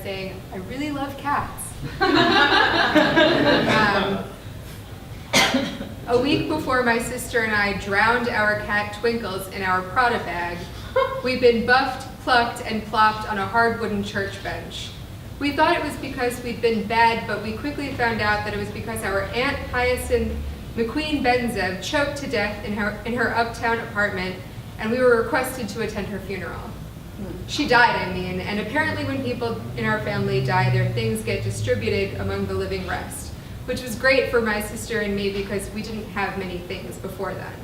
saying, "I really love cats." A week before my sister and I drowned our cat Twinkles in our Prada bag, we'd been buffed, plucked, and plopped on a hard wooden church bench. We thought it was because we'd been bad, but we quickly found out that it was because our Aunt Hyacinth McQueen Benzev choked to death in her uptown apartment, and we were requested to attend her funeral. She died, I mean, and apparently when people in our family die, their things get distributed among the living rest, which was great for my sister and me because we didn't have many things before then.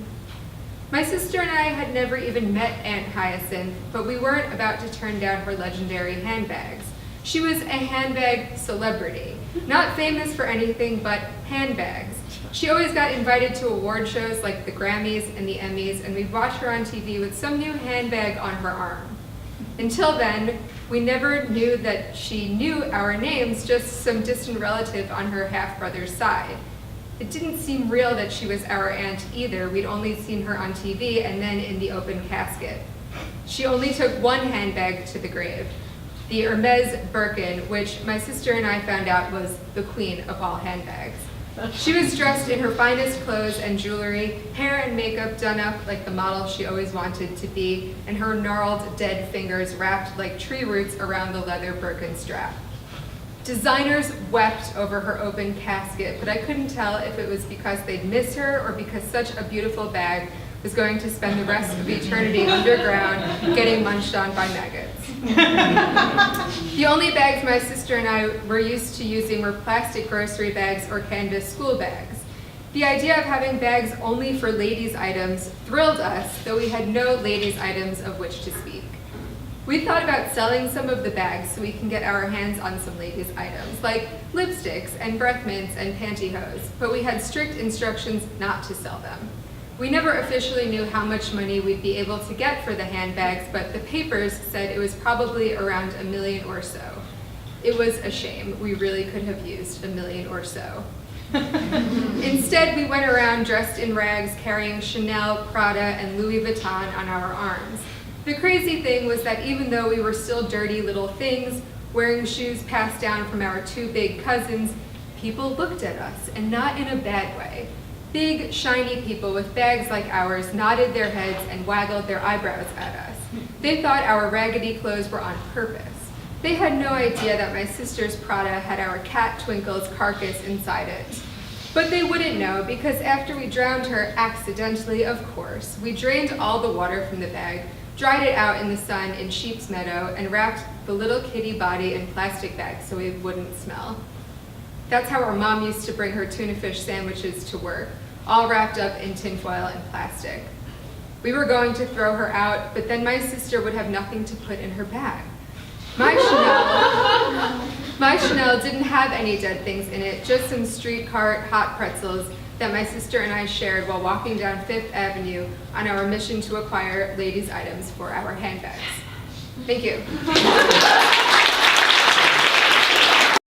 My sister and I had never even met Aunt Hyacinth, but we weren't about to turn down her legendary handbags. She was a handbag celebrity, not famous for anything but handbags. She always got invited to award shows like the Grammys and the Emmys, and we'd watch her on TV with some new handbag on her arm. Until then, we never knew that she knew our names, just some distant relative on her half-brother's side. It didn't seem real that she was our aunt either. We'd only seen her on TV and then in the open casket. She only took one handbag to the grave, the Hermes Birkin, which my sister and I found out was the queen of all handbags. She was dressed in her finest clothes and jewelry, hair and makeup done up like the model she always wanted to be, and her gnarled, dead fingers wrapped like tree roots around the leather Birkin strap. Designers wept over her open casket, but I couldn't tell if it was because they'd miss her or because such a beautiful bag was going to spend the rest of eternity underground getting munched on by maggots. The only bags my sister and I were used to using were plastic grocery bags or canvas school bags. The idea of having bags only for ladies' items thrilled us, though we had no ladies' items of which to speak. We thought about selling some of the bags so we can get our hands on some ladies' items, like lipsticks and breath mints and pantyhose, but we had strict instructions not to sell them. We never officially knew how much money we'd be able to get for the handbags, but the papers said it was probably around $1 million or so. It was a shame. We really could have used $1 million or so. Instead, we went around dressed in rags, carrying Chanel, Prada, and Louis Vuitton on our arms. The crazy thing was that even though we were still dirty little things, wearing shoes passed down from our two big cousins, people looked at us, and not in a bad way. Big, shiny people with bags like ours nodded their heads and waggled their eyebrows at us. They thought our raggedy clothes were on purpose. They had no idea that my sister's Prada had our cat Twinkle's carcass inside it. But they wouldn't know because after we drowned her accidentally, of course, we drained all the water from the bag, dried it out in the sun in Sheep's Meadow, and wrapped the little kitty body in plastic bags so it wouldn't smell. That's how our mom used to bring her tuna fish sandwiches to work, all wrapped up in tinfoil and plastic. We were going to throw her out, but then my sister would have nothing to put in her bag. My Chanel didn't have any dead things in it, just some street cart hot pretzels that my sister and I shared while walking down Fifth Avenue on our mission to acquire ladies' items for our handbags. Thank you.